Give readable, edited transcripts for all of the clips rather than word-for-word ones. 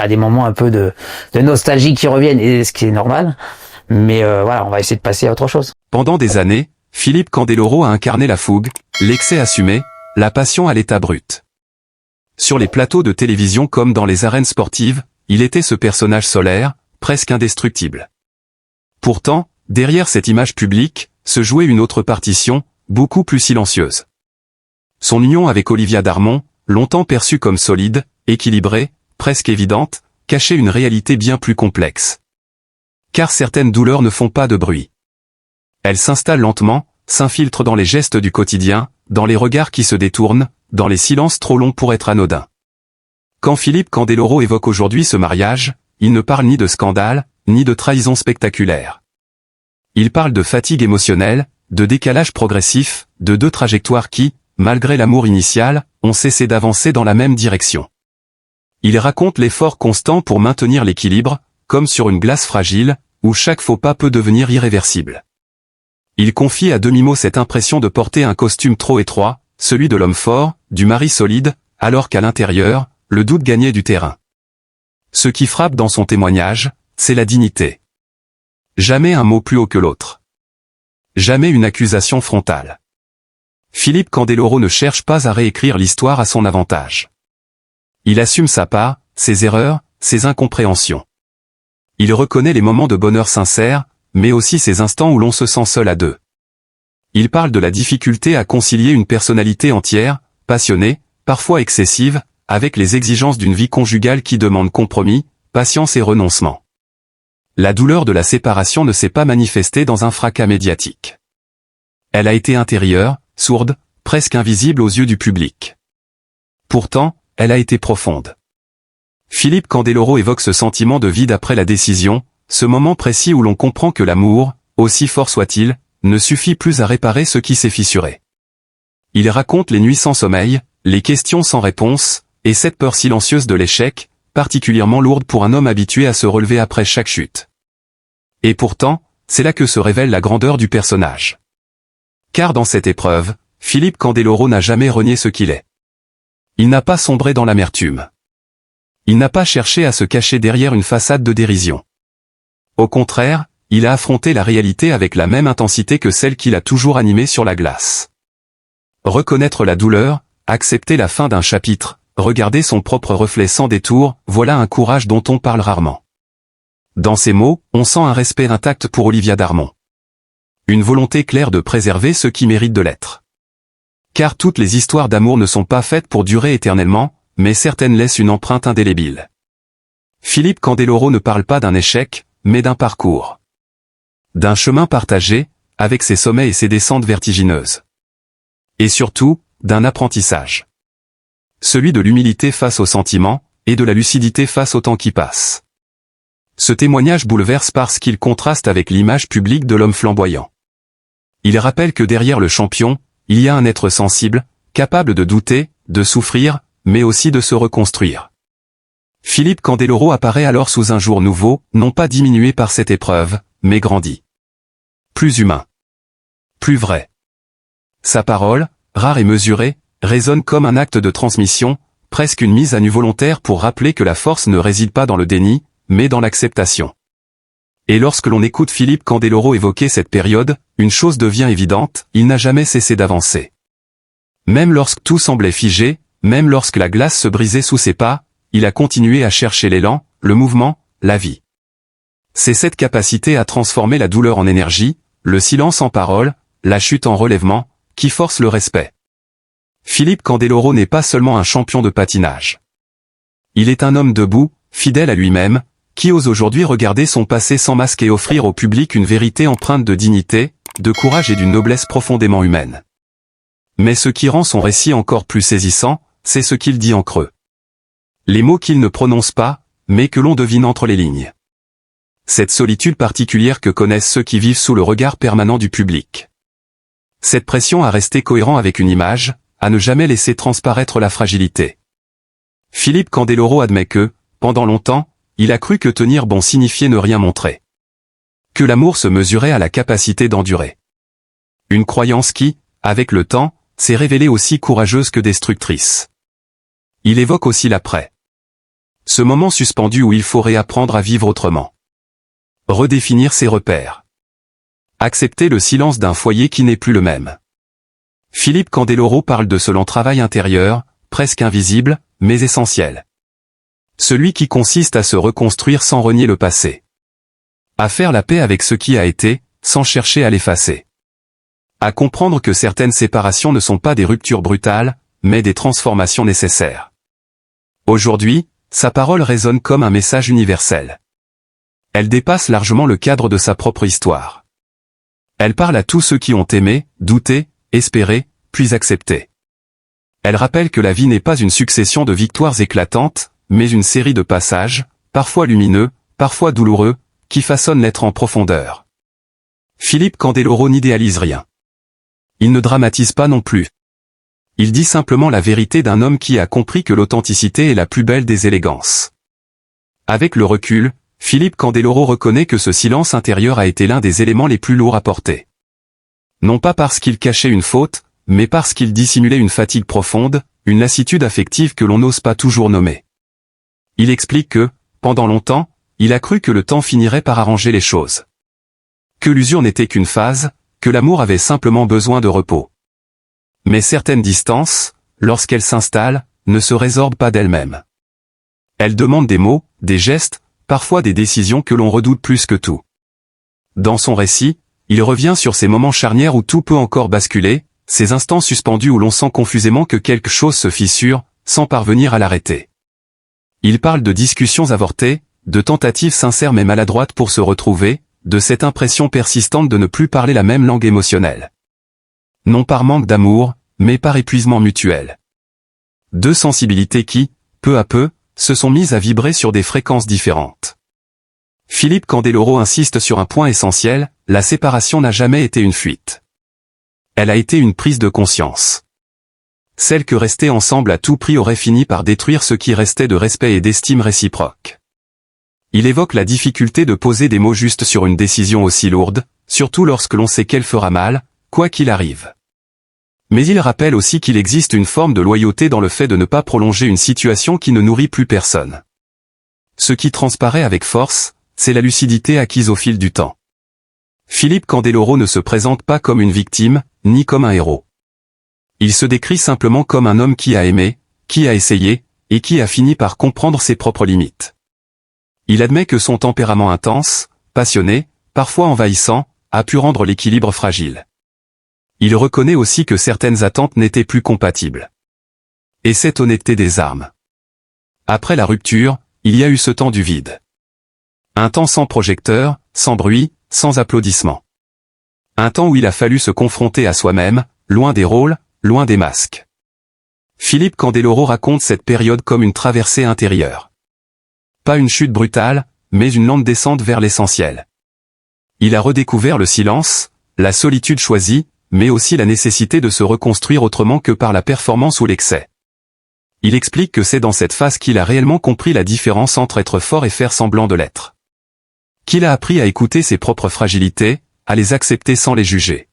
des moments un peu de nostalgie qui reviennent, et ce qui est normal. Mais voilà, on va essayer de passer à autre chose. Pendant des années, Philippe Candeloro a incarné la fougue, l'excès assumé, la passion à l'état brut. Sur les plateaux de télévision comme dans les arènes sportives, il était ce personnage solaire, presque indestructible. Pourtant, derrière cette image publique, se jouait une autre partition, beaucoup plus silencieuse. Son union avec Olivia Darmon, longtemps perçue comme solide, équilibrée, presque évidente, cachait une réalité bien plus complexe. Car certaines douleurs ne font pas de bruit. Elles s'installent lentement, s'infiltrent dans les gestes du quotidien, dans les regards qui se détournent, dans les silences trop longs pour être anodins. Quand Philippe Candeloro évoque aujourd'hui ce mariage, il ne parle ni de scandale, ni de trahison spectaculaire. Il parle de fatigue émotionnelle, de décalage progressif, de deux trajectoires qui, malgré l'amour initial, ont cessé d'avancer dans la même direction. Il raconte l'effort constant pour maintenir l'équilibre, comme sur une glace fragile, où chaque faux pas peut devenir irréversible. Il confie à demi-mot cette impression de porter un costume trop étroit, celui de l'homme fort, du mari solide, alors qu'à l'intérieur, le doute gagnait du terrain. Ce qui frappe dans son témoignage, c'est la dignité. Jamais un mot plus haut que l'autre. Jamais une accusation frontale. Philippe Candeloro ne cherche pas à réécrire l'histoire à son avantage. Il assume sa part, ses erreurs, ses incompréhensions. Il reconnaît les moments de bonheur sincère, mais aussi ces instants où l'on se sent seul à deux. Il parle de la difficulté à concilier une personnalité entière, passionnée, parfois excessive, avec les exigences d'une vie conjugale qui demande compromis, patience et renoncement. La douleur de la séparation ne s'est pas manifestée dans un fracas médiatique. Elle a été intérieure, sourde, presque invisible aux yeux du public. Pourtant, elle a été profonde. Philippe Candeloro évoque ce sentiment de vide après la décision, ce moment précis où l'on comprend que l'amour, aussi fort soit-il, ne suffit plus à réparer ce qui s'est fissuré. Il raconte les nuits sans sommeil, les questions sans réponse, et cette peur silencieuse de l'échec, particulièrement lourde pour un homme habitué à se relever après chaque chute. Et pourtant, c'est là que se révèle la grandeur du personnage. Car dans cette épreuve, Philippe Candeloro n'a jamais renié ce qu'il est. Il n'a pas sombré dans l'amertume. Il n'a pas cherché à se cacher derrière une façade de dérision. Au contraire, il a affronté la réalité avec la même intensité que celle qui l'a toujours animé sur la glace. Reconnaître la douleur, accepter la fin d'un chapitre, regarder son propre reflet sans détour, voilà un courage dont on parle rarement. Dans ces mots, on sent un respect intact pour Olivia Darmon. Une volonté claire de préserver ce qui mérite de l'être. Car toutes les histoires d'amour ne sont pas faites pour durer éternellement, mais certaines laissent une empreinte indélébile. Philippe Candeloro ne parle pas d'un échec, mais d'un parcours. D'un chemin partagé, avec ses sommets et ses descentes vertigineuses. Et surtout, d'un apprentissage. Celui de l'humilité face aux sentiments, et de la lucidité face au temps qui passe. Ce témoignage bouleverse parce qu'il contraste avec l'image publique de l'homme flamboyant. Il rappelle que derrière le champion, il y a un être sensible, capable de douter, de souffrir, mais aussi de se reconstruire. Philippe Candeloro apparaît alors sous un jour nouveau, non pas diminué par cette épreuve, mais grandi. Plus humain. Plus vrai. Sa parole, rare et mesurée, résonne comme un acte de transmission, presque une mise à nu volontaire pour rappeler que la force ne réside pas dans le déni, mais dans l'acceptation. Et lorsque l'on écoute Philippe Candeloro évoquer cette période, une chose devient évidente, il n'a jamais cessé d'avancer. Même lorsque tout semblait figé, même lorsque la glace se brisait sous ses pas, il a continué à chercher l'élan, le mouvement, la vie. C'est cette capacité à transformer la douleur en énergie, le silence en parole, la chute en relèvement, qui force le respect. Philippe Candeloro n'est pas seulement un champion de patinage. Il est un homme debout, fidèle à lui-même, qui ose aujourd'hui regarder son passé sans masque et offrir au public une vérité empreinte de dignité, de courage et d'une noblesse profondément humaine. Mais ce qui rend son récit encore plus saisissant, c'est ce qu'il dit en creux. Les mots qu'il ne prononce pas, mais que l'on devine entre les lignes. Cette solitude particulière que connaissent ceux qui vivent sous le regard permanent du public. Cette pression à rester cohérent avec une image, à ne jamais laisser transparaître la fragilité. Philippe Candeloro admet que, pendant longtemps, il a cru que tenir bon signifiait ne rien montrer. Que l'amour se mesurait à la capacité d'endurer. Une croyance qui, avec le temps, s'est révélée aussi courageuse que destructrice. Il évoque aussi l'après. Ce moment suspendu où il faut réapprendre à vivre autrement. Redéfinir ses repères. Accepter le silence d'un foyer qui n'est plus le même. Philippe Candeloro parle de ce lent travail intérieur, presque invisible, mais essentiel. Celui qui consiste à se reconstruire sans renier le passé. À faire la paix avec ce qui a été, sans chercher à l'effacer. À comprendre que certaines séparations ne sont pas des ruptures brutales, mais des transformations nécessaires. Aujourd'hui, sa parole résonne comme un message universel. Elle dépasse largement le cadre de sa propre histoire. Elle parle à tous ceux qui ont aimé, douté, espéré, puis accepté. Elle rappelle que la vie n'est pas une succession de victoires éclatantes, mais une série de passages, parfois lumineux, parfois douloureux, qui façonnent l'être en profondeur. Philippe Candeloro n'idéalise rien. Il ne dramatise pas non plus. Il dit simplement la vérité d'un homme qui a compris que l'authenticité est la plus belle des élégances. Avec le recul, Philippe Candeloro reconnaît que ce silence intérieur a été l'un des éléments les plus lourds à porter. Non pas parce qu'il cachait une faute, mais parce qu'il dissimulait une fatigue profonde, une lassitude affective que l'on n'ose pas toujours nommer. Il explique que, pendant longtemps, il a cru que le temps finirait par arranger les choses. Que l'usure n'était qu'une phase, que l'amour avait simplement besoin de repos. Mais certaines distances, lorsqu'elles s'installent, ne se résorbent pas d'elles-mêmes. Elles demandent des mots, des gestes, parfois des décisions que l'on redoute plus que tout. Dans son récit, il revient sur ces moments charnières où tout peut encore basculer, ces instants suspendus où l'on sent confusément que quelque chose se fissure, sans parvenir à l'arrêter. Il parle de discussions avortées, de tentatives sincères mais maladroites pour se retrouver, de cette impression persistante de ne plus parler la même langue émotionnelle. Non par manque d'amour, mais par épuisement mutuel. Deux sensibilités qui, peu à peu, se sont mises à vibrer sur des fréquences différentes. Philippe Candeloro insiste sur un point essentiel, la séparation n'a jamais été une fuite. Elle a été une prise de conscience. Celle que rester ensemble à tout prix aurait fini par détruire ce qui restait de respect et d'estime réciproque. Il évoque la difficulté de poser des mots justes sur une décision aussi lourde, surtout lorsque l'on sait qu'elle fera mal, quoi qu'il arrive. Mais il rappelle aussi qu'il existe une forme de loyauté dans le fait de ne pas prolonger une situation qui ne nourrit plus personne. Ce qui transparaît avec force, c'est la lucidité acquise au fil du temps. Philippe Candeloro ne se présente pas comme une victime, ni comme un héros. Il se décrit simplement comme un homme qui a aimé, qui a essayé, et qui a fini par comprendre ses propres limites. Il admet que son tempérament intense, passionné, parfois envahissant, a pu rendre l'équilibre fragile. Il reconnaît aussi que certaines attentes n'étaient plus compatibles. Et cette honnêteté des armes. Après la rupture, il y a eu ce temps du vide. Un temps sans projecteur, sans bruit, sans applaudissements. Un temps où il a fallu se confronter à soi-même, loin des rôles, loin des masques. Philippe Candeloro raconte cette période comme une traversée intérieure. Pas une chute brutale, mais une lente descente vers l'essentiel. Il a redécouvert le silence, la solitude choisie, mais aussi la nécessité de se reconstruire autrement que par la performance ou l'excès. Il explique que c'est dans cette phase qu'il a réellement compris la différence entre être fort et faire semblant de l'être. Qu'il a appris à écouter ses propres fragilités, à les accepter sans les juger.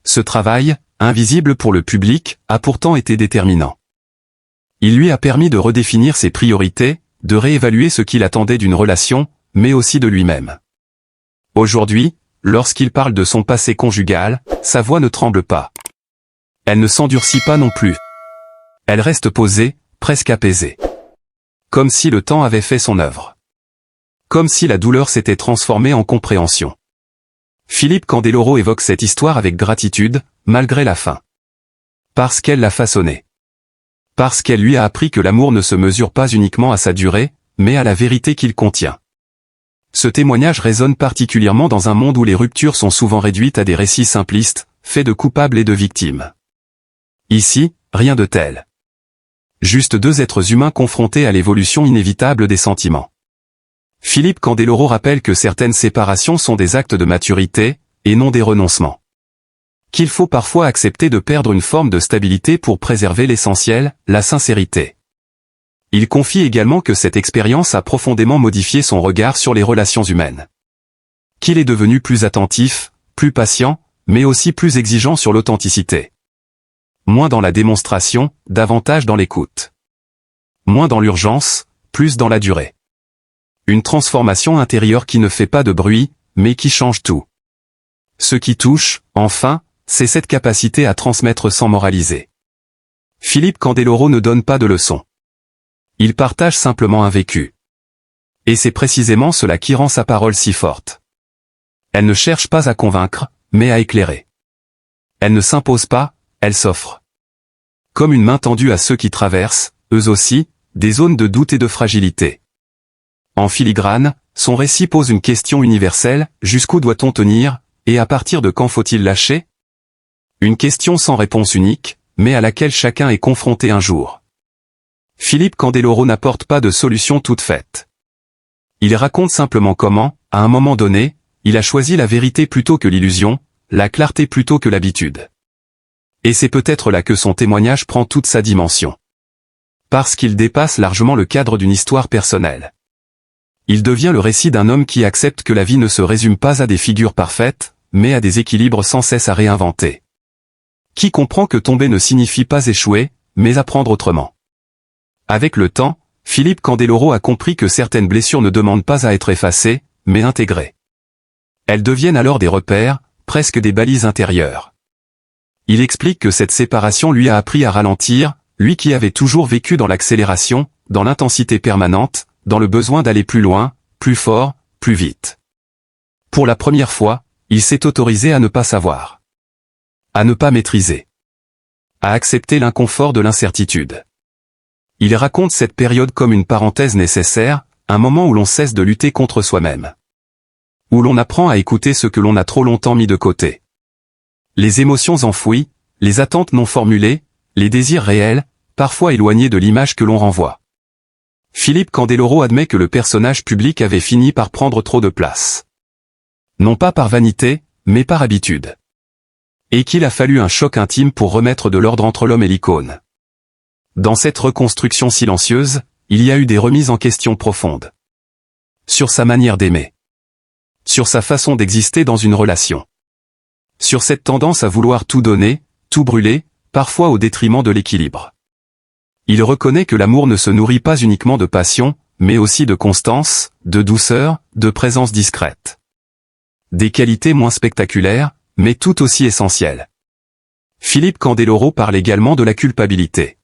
Ce travail, invisible pour le public, a pourtant été déterminant. Il lui a permis de redéfinir ses priorités, de réévaluer ce qu'il attendait d'une relation, mais aussi de lui-même. Aujourd'hui, lorsqu'il parle de son passé conjugal, sa voix ne tremble pas. Elle ne s'endurcit pas non plus. Elle reste posée, presque apaisée. Comme si le temps avait fait son œuvre. Comme si la douleur s'était transformée en compréhension. Philippe Candeloro évoque cette histoire avec gratitude, malgré la fin. Parce qu'elle l'a façonné. Parce qu'elle lui a appris que l'amour ne se mesure pas uniquement à sa durée, mais à la vérité qu'il contient. Ce témoignage résonne particulièrement dans un monde où les ruptures sont souvent réduites à des récits simplistes, faits de coupables et de victimes. Ici, rien de tel. Juste deux êtres humains confrontés à l'évolution inévitable des sentiments. Philippe Candeloro rappelle que certaines séparations sont des actes de maturité, et non des renoncements. Qu'il faut parfois accepter de perdre une forme de stabilité pour préserver l'essentiel, la sincérité. Il confie également que cette expérience a profondément modifié son regard sur les relations humaines. Qu'il est devenu plus attentif, plus patient, mais aussi plus exigeant sur l'authenticité. Moins dans la démonstration, davantage dans l'écoute. Moins dans l'urgence, plus dans la durée. Une transformation intérieure qui ne fait pas de bruit, mais qui change tout. Ce qui touche, enfin, c'est cette capacité à transmettre sans moraliser. Philippe Candeloro ne donne pas de leçons. Il partage simplement un vécu. Et c'est précisément cela qui rend sa parole si forte. Elle ne cherche pas à convaincre, mais à éclairer. Elle ne s'impose pas, elle s'offre. Comme une main tendue à ceux qui traversent, eux aussi, des zones de doute et de fragilité. En filigrane, son récit pose une question universelle, jusqu'où doit-on tenir, et à partir de quand faut-il lâcher? Une question sans réponse unique, mais à laquelle chacun est confronté un jour. Philippe Candeloro n'apporte pas de solution toute faite. Il raconte simplement comment, à un moment donné, il a choisi la vérité plutôt que l'illusion, la clarté plutôt que l'habitude. Et c'est peut-être là que son témoignage prend toute sa dimension. Parce qu'il dépasse largement le cadre d'une histoire personnelle. Il devient le récit d'un homme qui accepte que la vie ne se résume pas à des figures parfaites, mais à des équilibres sans cesse à réinventer. Qui comprend que tomber ne signifie pas échouer, mais apprendre autrement. Avec le temps, Philippe Candeloro a compris que certaines blessures ne demandent pas à être effacées, mais intégrées. Elles deviennent alors des repères, presque des balises intérieures. Il explique que cette séparation lui a appris à ralentir, lui qui avait toujours vécu dans l'accélération, dans l'intensité permanente, dans le besoin d'aller plus loin, plus fort, plus vite. Pour la première fois, il s'est autorisé à ne pas savoir. À ne pas maîtriser. À accepter l'inconfort de l'incertitude. Il raconte cette période comme une parenthèse nécessaire, un moment où l'on cesse de lutter contre soi-même. Où l'on apprend à écouter ce que l'on a trop longtemps mis de côté. Les émotions enfouies, les attentes non formulées, les désirs réels, parfois éloignés de l'image que l'on renvoie. Philippe Candeloro admet que le personnage public avait fini par prendre trop de place. Non pas par vanité, mais par habitude. Et qu'il a fallu un choc intime pour remettre de l'ordre entre l'homme et l'icône. Dans cette reconstruction silencieuse, il y a eu des remises en question profondes. Sur sa manière d'aimer. Sur sa façon d'exister dans une relation. Sur cette tendance à vouloir tout donner, tout brûler, parfois au détriment de l'équilibre. Il reconnaît que l'amour ne se nourrit pas uniquement de passion, mais aussi de constance, de douceur, de présence discrète. Des qualités moins spectaculaires, mais tout aussi essentielles. Philippe Candeloro parle également de la culpabilité.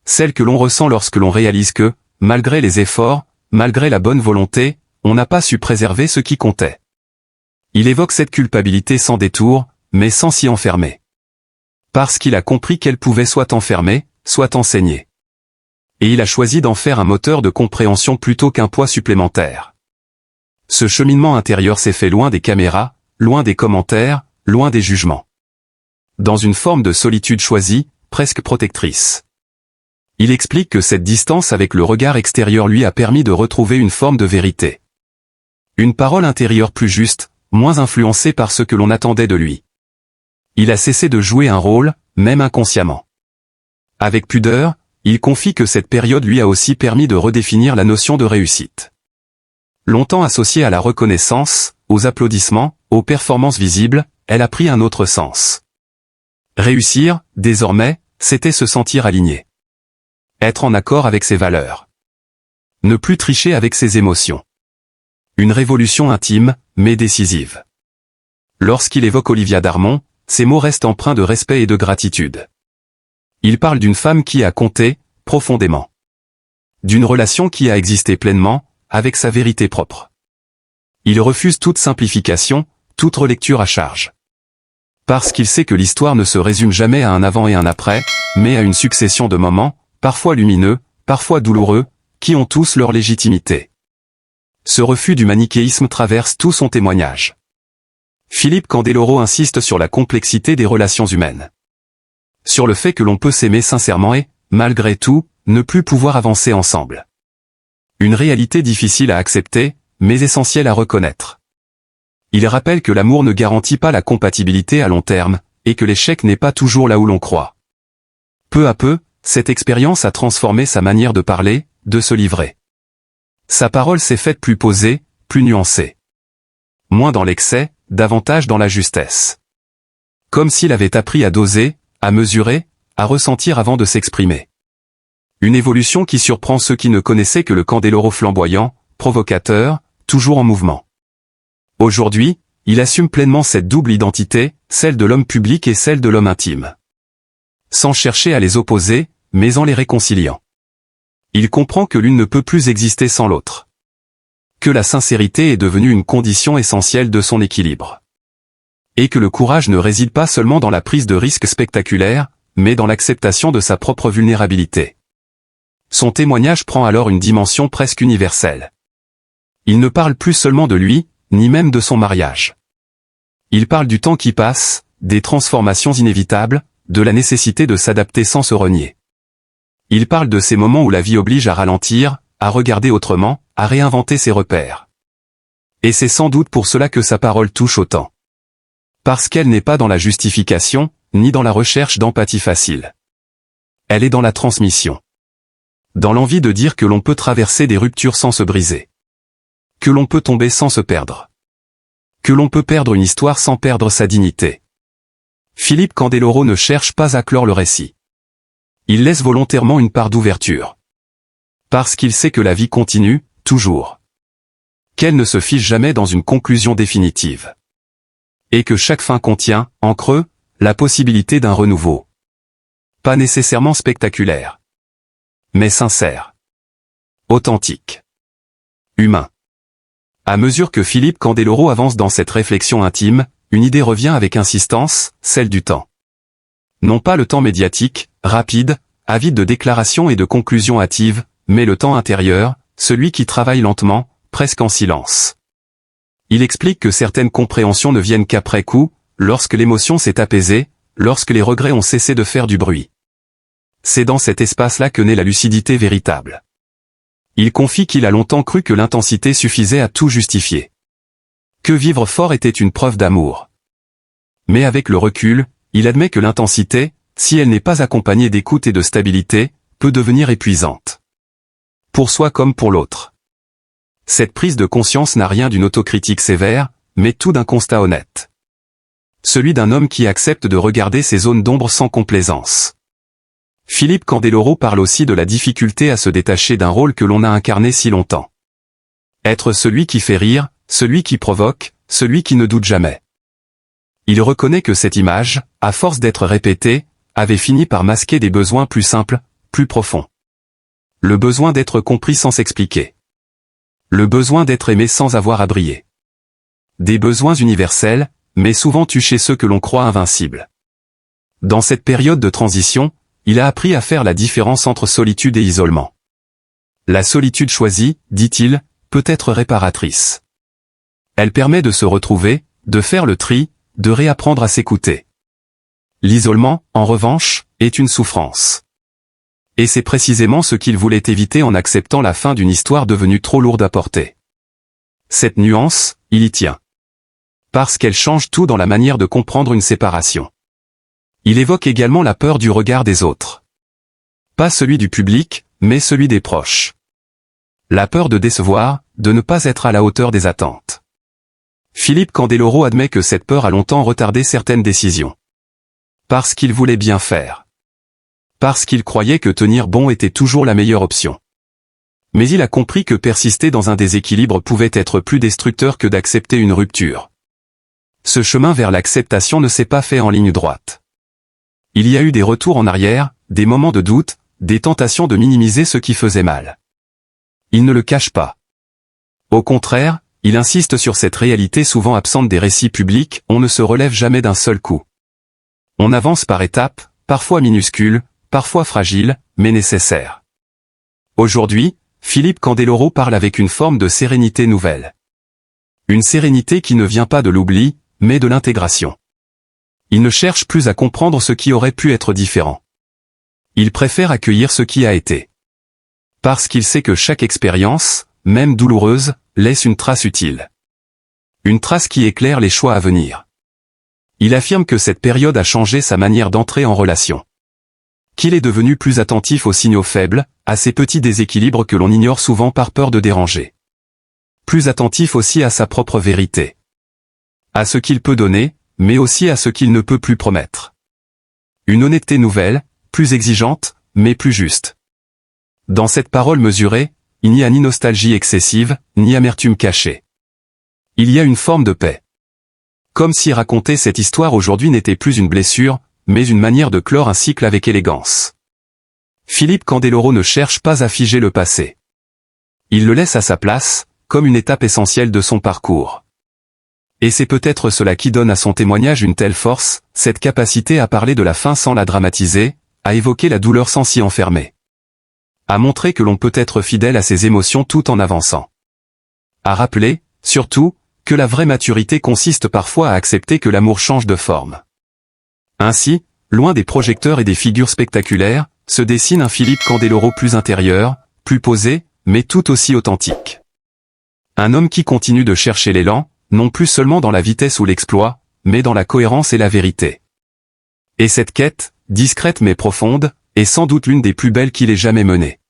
Celle que l'on ressent lorsque l'on réalise que, malgré les efforts, malgré la bonne volonté, on n'a pas su préserver ce qui comptait. Il évoque cette culpabilité sans détour, mais sans s'y enfermer. Parce qu'il a compris qu'elle pouvait soit enfermer, soit enseigner. Et il a choisi d'en faire un moteur de compréhension plutôt qu'un poids supplémentaire. Ce cheminement intérieur s'est fait loin des caméras, loin des commentaires, loin des jugements. Dans une forme de solitude choisie, presque protectrice. Il explique que cette distance avec le regard extérieur lui a permis de retrouver une forme de vérité. Une parole intérieure plus juste, moins influencée par ce que l'on attendait de lui. Il a cessé de jouer un rôle, même inconsciemment. Avec pudeur, il confie que cette période lui a aussi permis de redéfinir la notion de réussite. Longtemps associée à la reconnaissance, aux applaudissements, aux performances visibles, elle a pris un autre sens. Réussir, désormais, c'était se sentir aligné. Être en accord avec ses valeurs. Ne plus tricher avec ses émotions. Une révolution intime, mais décisive. Lorsqu'il évoque Olivia Darmon, ses mots restent empreints de respect et de gratitude. Il parle d'une femme qui a compté, profondément. D'une relation qui a existé pleinement, avec sa vérité propre. Il refuse toute simplification, toute relecture à charge. Parce qu'il sait que l'histoire ne se résume jamais à un avant et un après, mais à une succession de moments, parfois lumineux, parfois douloureux, qui ont tous leur légitimité. Ce refus du manichéisme traverse tout son témoignage. Philippe Candeloro insiste sur la complexité des relations humaines. Sur le fait que l'on peut s'aimer sincèrement et, malgré tout, ne plus pouvoir avancer ensemble. Une réalité difficile à accepter, mais essentielle à reconnaître. Il rappelle que l'amour ne garantit pas la compatibilité à long terme, et que l'échec n'est pas toujours là où l'on croit. Peu à peu, cette expérience a transformé sa manière de parler, de se livrer. Sa parole s'est faite plus posée, plus nuancée. Moins dans l'excès, davantage dans la justesse. Comme s'il avait appris à doser, à mesurer, à ressentir avant de s'exprimer. Une évolution qui surprend ceux qui ne connaissaient que le Candeloro flamboyant, provocateur, toujours en mouvement. Aujourd'hui, il assume pleinement cette double identité, celle de l'homme public et celle de l'homme intime. Sans chercher à les opposer, mais en les réconciliant. Il comprend que l'une ne peut plus exister sans l'autre. Que la sincérité est devenue une condition essentielle de son équilibre. Et que le courage ne réside pas seulement dans la prise de risques spectaculaires, mais dans l'acceptation de sa propre vulnérabilité. Son témoignage prend alors une dimension presque universelle. Il ne parle plus seulement de lui, ni même de son mariage. Il parle du temps qui passe, des transformations inévitables, de la nécessité de s'adapter sans se renier. Il parle de ces moments où la vie oblige à ralentir, à regarder autrement, à réinventer ses repères. Et c'est sans doute pour cela que sa parole touche autant. Parce qu'elle n'est pas dans la justification, ni dans la recherche d'empathie facile. Elle est dans la transmission. Dans l'envie de dire que l'on peut traverser des ruptures sans se briser. Que l'on peut tomber sans se perdre. Que l'on peut perdre une histoire sans perdre sa dignité. Philippe Candeloro ne cherche pas à clore le récit. Il laisse volontairement une part d'ouverture. Parce qu'il sait que la vie continue, toujours. Qu'elle ne se fiche jamais dans une conclusion définitive. Et que chaque fin contient, en creux, la possibilité d'un renouveau. Pas nécessairement spectaculaire. Mais sincère. Authentique. Humain. À mesure que Philippe Candeloro avance dans cette réflexion intime, une idée revient avec insistance, celle du temps. Non pas le temps médiatique, rapide, avide de déclarations et de conclusions hâtives, mais le temps intérieur, celui qui travaille lentement, presque en silence. Il explique que certaines compréhensions ne viennent qu'après coup, lorsque l'émotion s'est apaisée, lorsque les regrets ont cessé de faire du bruit. C'est dans cet espace-là que naît la lucidité véritable. Il confie qu'il a longtemps cru que l'intensité suffisait à tout justifier. Que vivre fort était une preuve d'amour. Mais avec le recul, il admet que l'intensité, si elle n'est pas accompagnée d'écoute et de stabilité, peut devenir épuisante. Pour soi comme pour l'autre. Cette prise de conscience n'a rien d'une autocritique sévère, mais tout d'un constat honnête. Celui d'un homme qui accepte de regarder ses zones d'ombre sans complaisance. Philippe Candeloro parle aussi de la difficulté à se détacher d'un rôle que l'on a incarné si longtemps. Être celui qui fait rire, celui qui provoque, celui qui ne doute jamais. Il reconnaît que cette image, à force d'être répétée, avait fini par masquer des besoins plus simples, plus profonds. Le besoin d'être compris sans s'expliquer. Le besoin d'être aimé sans avoir à briller. Des besoins universels, mais souvent tus chez ceux que l'on croit invincibles. Dans cette période de transition, il a appris à faire la différence entre solitude et isolement. La solitude choisie, dit-il, peut être réparatrice. Elle permet de se retrouver, de faire le tri, de réapprendre à s'écouter. L'isolement, en revanche, est une souffrance. Et c'est précisément ce qu'il voulait éviter en acceptant la fin d'une histoire devenue trop lourde à porter. Cette nuance, il y tient. Parce qu'elle change tout dans la manière de comprendre une séparation. Il évoque également la peur du regard des autres. Pas celui du public, mais celui des proches. La peur de décevoir, de ne pas être à la hauteur des attentes. Philippe Candeloro admet que cette peur a longtemps retardé certaines décisions. Parce qu'il voulait bien faire. Parce qu'il croyait que tenir bon était toujours la meilleure option. Mais il a compris que persister dans un déséquilibre pouvait être plus destructeur que d'accepter une rupture. Ce chemin vers l'acceptation ne s'est pas fait en ligne droite. Il y a eu des retours en arrière, des moments de doute, des tentations de minimiser ce qui faisait mal. Il ne le cache pas. Au contraire, il insiste sur cette réalité souvent absente des récits publics, on ne se relève jamais d'un seul coup. On avance par étapes, parfois minuscules, parfois fragiles, mais nécessaires. Aujourd'hui, Philippe Candeloro parle avec une forme de sérénité nouvelle. Une sérénité qui ne vient pas de l'oubli, mais de l'intégration. Il ne cherche plus à comprendre ce qui aurait pu être différent. Il préfère accueillir ce qui a été. Parce qu'il sait que chaque expérience, même douloureuse, laisse une trace utile. Une trace qui éclaire les choix à venir. Il affirme que cette période a changé sa manière d'entrer en relation. Qu'il est devenu plus attentif aux signaux faibles, à ces petits déséquilibres que l'on ignore souvent par peur de déranger. Plus attentif aussi à sa propre vérité. À ce qu'il peut donner, mais aussi à ce qu'il ne peut plus promettre. Une honnêteté nouvelle, plus exigeante, mais plus juste. Dans cette parole mesurée, il n'y a ni nostalgie excessive, ni amertume cachée. Il y a une forme de paix. Comme si raconter cette histoire aujourd'hui n'était plus une blessure, mais une manière de clore un cycle avec élégance. Philippe Candeloro ne cherche pas à figer le passé. Il le laisse à sa place, comme une étape essentielle de son parcours. Et c'est peut-être cela qui donne à son témoignage une telle force, cette capacité à parler de la fin sans la dramatiser, à évoquer la douleur sans s'y enfermer. À montrer que l'on peut être fidèle à ses émotions tout en avançant. À rappeler, surtout, que la vraie maturité consiste parfois à accepter que l'amour change de forme. Ainsi, loin des projecteurs et des figures spectaculaires, se dessine un Philippe Candeloro plus intérieur, plus posé, mais tout aussi authentique. Un homme qui continue de chercher l'élan, non plus seulement dans la vitesse ou l'exploit, mais dans la cohérence et la vérité. Et cette quête, discrète mais profonde, est sans doute l'une des plus belles qu'il ait jamais menées.